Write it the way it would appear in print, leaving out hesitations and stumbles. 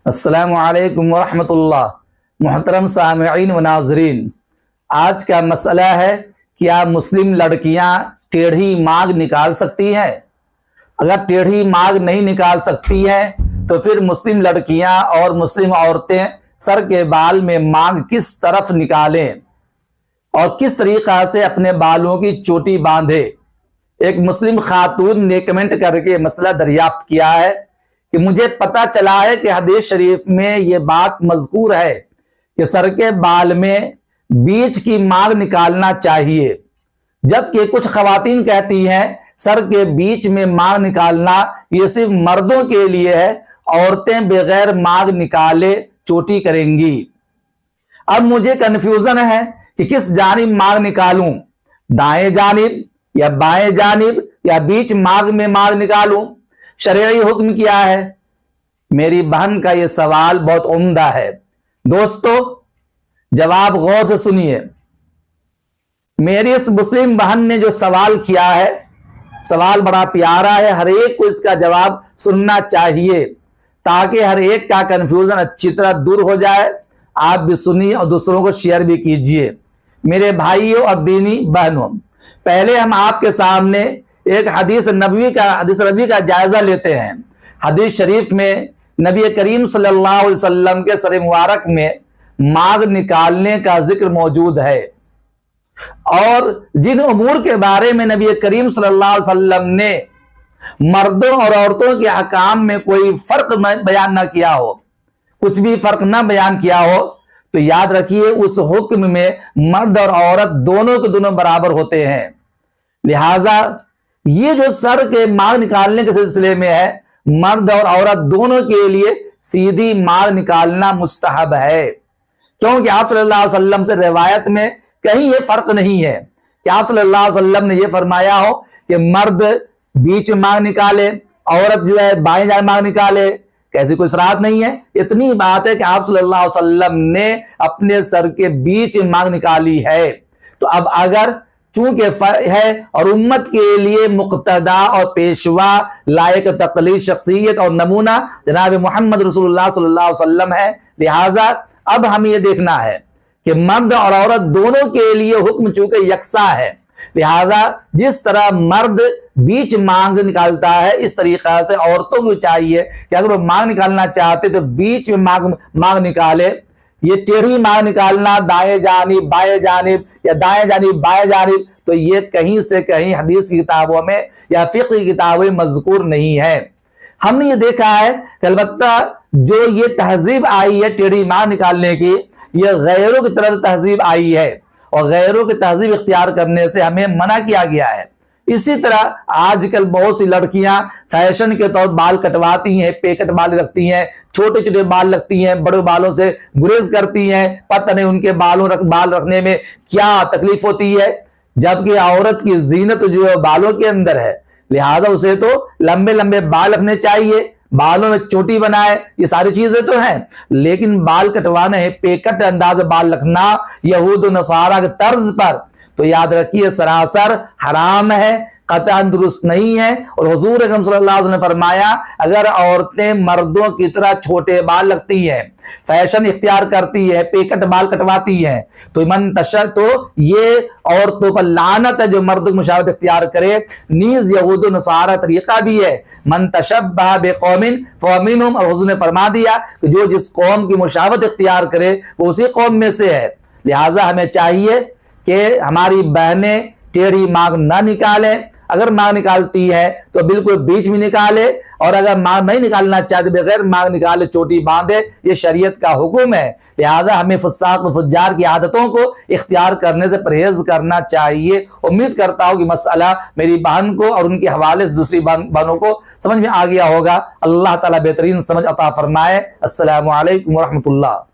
السلام علیکم ورحمۃ اللہ۔ محترم سامعین و ناظرین، آج کا مسئلہ ہے کیا مسلم لڑکیاں ٹیڑھی مانگ نکال سکتی ہیں؟ اگر ٹیڑھی مانگ نہیں نکال سکتی ہیں تو پھر مسلم لڑکیاں اور مسلم عورتیں سر کے بال میں مانگ کس طرف نکالیں اور کس طریقہ سے اپنے بالوں کی چوٹی باندھے؟ ایک مسلم خاتون نے کمنٹ کر کے مسئلہ دریافت کیا ہے کہ مجھے پتا چلا ہے کہ حدیث شریف میں یہ بات مذکور ہے کہ سر کے بال میں بیچ کی مانگ نکالنا چاہیے، جبکہ کچھ خواتین کہتی ہیں سر کے بیچ میں مانگ نکالنا یہ صرف مردوں کے لیے ہے، عورتیں بغیر مانگ نکالے چوٹی کریں گی۔ اب مجھے کنفیوژن ہے کہ کس جانب مانگ نکالوں، دائیں جانب یا بائیں جانب یا بیچ مانگ میں مانگ نکالوں؟ شرعی حکم کیا ہے؟ میری بہن کا یہ سوال بہت عمدہ ہے۔ دوستو، جواب غور سے سنیے۔ میری اس مسلم بہن نے جو سوال کیا ہے، سوال بڑا پیارا ہے، ہر ایک کو اس کا جواب سننا چاہیے تاکہ ہر ایک کا کنفیوژن اچھی طرح دور ہو جائے۔ آپ بھی سنیے اور دوسروں کو شیئر بھی کیجئے۔ میرے بھائیوں اور دینی بہنوں، پہلے ہم آپ کے سامنے ایک حدیث نبوی کا جائزہ لیتے ہیں۔ حدیث شریف میں نبی کریم صلی اللہ علیہ وسلم کے سر مبارک میں مانگ نکالنے کا ذکر موجود ہے، اور جن امور کے بارے میں نبی کریم صلی اللہ علیہ وسلم نے مردوں اور عورتوں کے احکام میں کوئی فرق بیان نہ کیا ہو، کچھ بھی فرق نہ بیان کیا ہو، تو یاد رکھیے اس حکم میں مرد اور عورت دونوں کے دونوں برابر ہوتے ہیں۔ لہذا یہ جو سر کے مانگ نکالنے کے سلسلے میں ہے، مرد اور عورت دونوں کے لیے سیدھی مانگ نکالنا مستحب ہے، کیونکہ آپ صلی اللہ علیہ وسلم سے روایت میں کہیں یہ فرق نہیں ہے کہ آپ صلی اللہ علیہ وسلم نے یہ فرمایا ہو کہ مرد بیچ میں مانگ نکالے، عورت جو ہے بائیں جانب مانگ نکالے، ایسی کوئی صراحت نہیں ہے۔ اتنی بات ہے کہ آپ صلی اللہ علیہ وسلم نے اپنے سر کے بیچ میں مانگ نکالی ہے۔ تو اب اگر چونکہ ہے اور امت کے لیے مقتدا اور پیشوا لائق تقلید شخصیت اور نمونہ جناب محمد رسول اللہ صلی اللہ علیہ وسلم ہے، لہٰذا اب ہمیں یہ دیکھنا ہے کہ مرد اور عورت دونوں کے لیے حکم چونکہ یکساں ہے، لہٰذا جس طرح مرد بیچ مانگ نکالتا ہے اس طریقہ سے عورتوں کو چاہیے کہ اگر وہ مانگ نکالنا چاہتے تو بیچ میں مانگ نکالے۔ یہ ٹیڑھی مانگ نکالنا دائیں جانب بائیں جانب یا دائیں جانب بائیں جانب، تو یہ کہیں سے کہیں حدیث کی کتابوں میں یا فقہ کی کتابوں میں مذکور نہیں ہے۔ ہم نے یہ دیکھا ہے کہ البتہ جو یہ تہذیب آئی ہے ٹیڑھی مانگ نکالنے کی، یہ غیروں کی طرف تہذیب آئی ہے، اور غیروں کی تہذیب اختیار کرنے سے ہمیں منع کیا گیا ہے۔ اسی طرح آج کل بہت سی لڑکیاں فیشن کے طور بال کٹواتی ہیں، پیکٹ بال رکھتی ہیں، چھوٹے چھوٹے بال رکھتی ہیں، بڑے بالوں سے گریز کرتی ہیں، پتہ نہیں ان کے بال رکھنے میں کیا تکلیف ہوتی ہے، جبکہ عورت کی زینت جو ہے بالوں کے اندر ہے، لہذا اسے تو لمبے لمبے بال رکھنے چاہیے، بالوں میں چوٹی بنائے، یہ ساری چیزیں تو ہیں، لیکن بال کٹوانا ہے، پیکٹ انداز بال رکھنا یہود و نصارہ کے طرز پر، تو یاد رکھیے سراسر حرام ہے، قطعاً درست نہیں ہے۔ اور حضور اکرم صلی اللہ علیہ وسلم نے فرمایا اگر عورتیں مردوں کی طرح چھوٹے بال رکھتی ہیں، فیشن اختیار کرتی ہے، پیکٹ بال کٹواتی ہیں، تو یہ عورتوں پر لعنت ہے جو مرد کو مشابہت اختیار کرے۔ نیز یہود و نصارہ طریقہ بھی ہے، من تشبہ بقوم فمنہم، اور حضور نے فرما دیا کہ جو جس قوم کی مشابہت اختیار کرے وہ اسی قوم میں سے ہے۔ لہٰذا ہمیں چاہیے کہ ہماری بہنیں ٹیڑھی مانگ نہ نکالیں، اگر مانگ نکالتی ہے تو بالکل بیچ میں نکالے، اور اگر مانگ نہیں نکالنا چاہتے بغیر مانگ نکالے چوٹی باندھے، یہ شریعت کا حکم ہے۔ لہذا ہمیں فساق و فجار کی عادتوں کو اختیار کرنے سے پرہیز کرنا چاہیے۔ امید کرتا ہوں کہ مسئلہ میری بہن کو اور ان کے حوالے سے دوسری بہنوں کو سمجھ میں آ گیا ہوگا۔ اللہ تعالیٰ بہترین سمجھ عطا فرمائے۔ السلام علیکم ورحمۃ اللہ۔